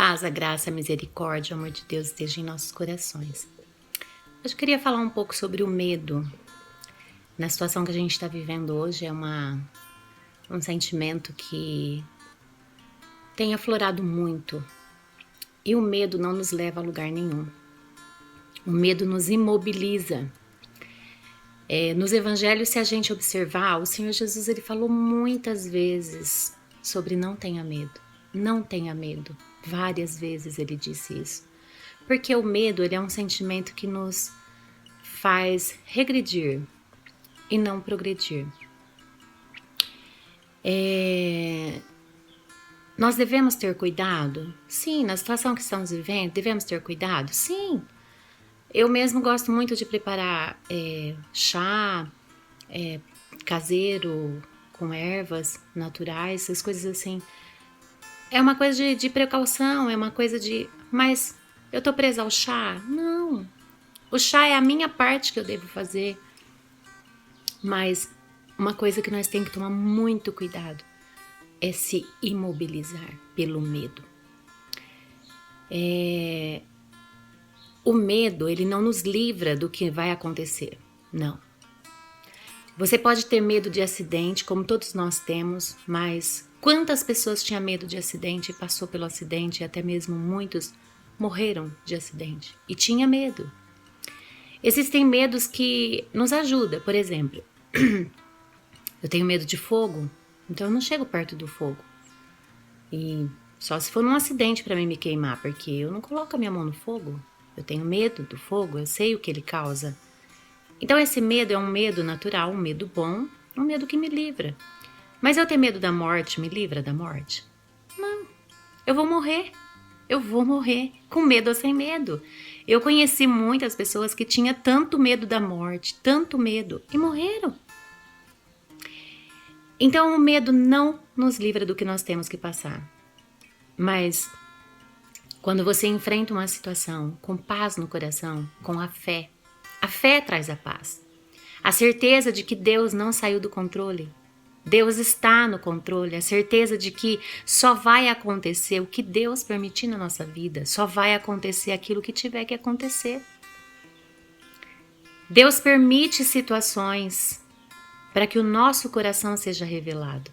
Paz, a graça, a misericórdia, o amor de Deus esteja em nossos corações. Hoje eu queria falar um pouco sobre o medo. Na situação que a gente está vivendo hoje, é um sentimento que tem aflorado muito. E o medo não nos leva a lugar nenhum. O medo nos imobiliza. Nos evangelhos, se a gente observar, o Senhor Jesus ele falou muitas vezes sobre não tenha medo. Não tenha medo. Várias vezes ele disse isso. Porque o medo ele é um sentimento que nos faz regredir e não progredir. Nós devemos ter cuidado? Sim. Na situação que estamos vivendo, devemos ter cuidado? Sim. Eu mesmo gosto muito de preparar chá caseiro, com ervas naturais, essas coisas assim. É uma coisa de precaução, é uma coisa de... Mas eu tô presa ao chá? Não. O chá é a minha parte que eu devo fazer. Mas uma coisa que nós temos que tomar muito cuidado é se imobilizar pelo medo. O medo, ele não nos livra do que vai acontecer. Não. Você pode ter medo de acidente, como todos nós temos, mas quantas pessoas tinham medo de acidente e passou pelo acidente, e até mesmo muitos morreram de acidente e tinha medo. Existem medos que nos ajudam, por exemplo, eu tenho medo de fogo, então eu não chego perto do fogo. E só se for num acidente para mim me queimar, porque eu não coloco a minha mão no fogo. Eu tenho medo do fogo, eu sei o que ele causa. Então esse medo é um medo natural, um medo bom, um medo que me livra. Mas eu ter medo da morte me livra da morte? Não, eu vou morrer. Eu vou morrer, com medo ou sem medo. Eu conheci muitas pessoas que tinham tanto medo da morte, tanto medo, e morreram. Então o medo não nos livra do que nós temos que passar. Mas quando você enfrenta uma situação com paz no coração, com a fé traz a paz. A certeza de que Deus não saiu do controle. Deus está no controle, a certeza de que só vai acontecer o que Deus permitir na nossa vida, só vai acontecer aquilo que tiver que acontecer. Deus permite situações para que o nosso coração seja revelado.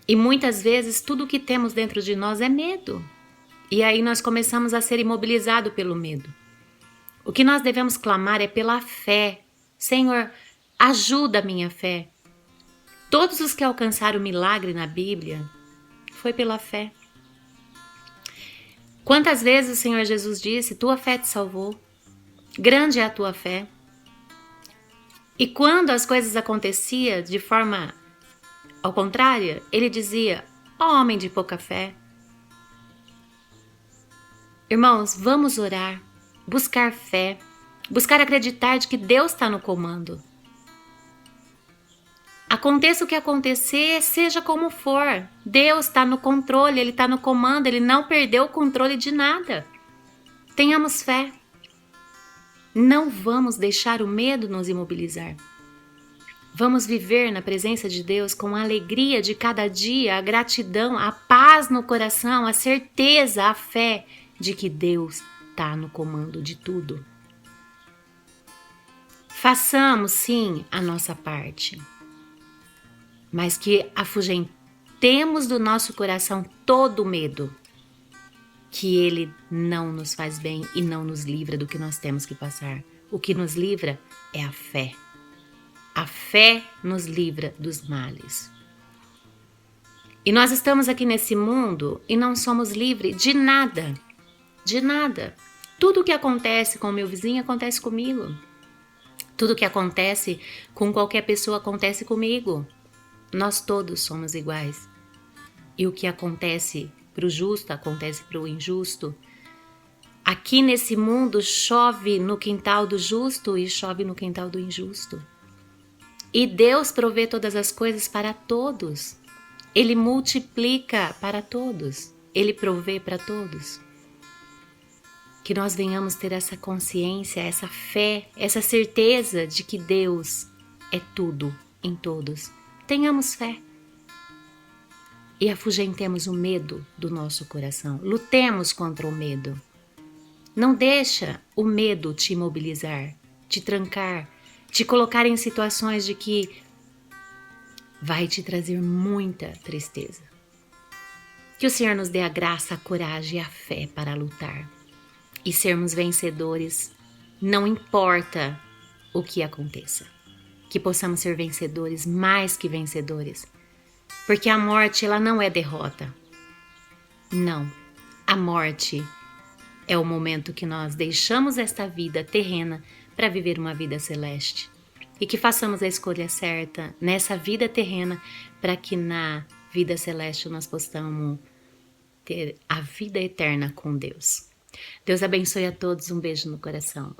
E muitas vezes tudo o que temos dentro de nós é medo. E aí nós começamos a ser imobilizados pelo medo. O que nós devemos clamar é pela fé. Senhor, ajuda a minha fé. Todos os que alcançaram o milagre na Bíblia foi pela fé. Quantas vezes o Senhor Jesus disse, tua fé te salvou, grande é a tua fé. E quando as coisas aconteciam de forma ao contrário, ele dizia, ó homem de pouca fé. Irmãos, vamos orar, buscar fé, buscar acreditar de que Deus está no comando. Aconteça o que acontecer, seja como for, Deus está no controle, Ele está no comando, Ele não perdeu o controle de nada. Tenhamos fé. Não vamos deixar o medo nos imobilizar. Vamos viver na presença de Deus com a alegria de cada dia, a gratidão, a paz no coração, a certeza, a fé de que Deus está no comando de tudo. Façamos sim a nossa parte, mas que afugentemos do nosso coração todo o medo, que ele não nos faz bem e não nos livra do que nós temos que passar. O que nos livra é a fé. A fé nos livra dos males. E nós estamos aqui nesse mundo e não somos livres de nada. De nada. Tudo o que acontece com o meu vizinho acontece comigo. Tudo o que acontece com qualquer pessoa acontece comigo. Nós todos somos iguais. E o que acontece para o justo acontece para o injusto. Aqui nesse mundo chove no quintal do justo e chove no quintal do injusto. E Deus provê todas as coisas para todos. Ele multiplica para todos. Ele provê para todos. Que nós venhamos ter essa consciência, essa fé, essa certeza de que Deus é tudo em todos. Tenhamos fé. e afugentemos o medo do nosso coração. Lutemos contra o medo. Não deixa o medo te imobilizar, te trancar, te colocar em situações de que vai te trazer muita tristeza. Que o Senhor nos dê a graça, a coragem e a fé para lutar e sermos vencedores, não importa o que aconteça. Que possamos ser vencedores, mais que vencedores. Porque a morte, ela não é derrota. Não. A morte é o momento que nós deixamos esta vida terrena para viver uma vida celeste. E que façamos a escolha certa nessa vida terrena para que na vida celeste nós possamos ter a vida eterna com Deus. Deus abençoe a todos, um beijo no coração.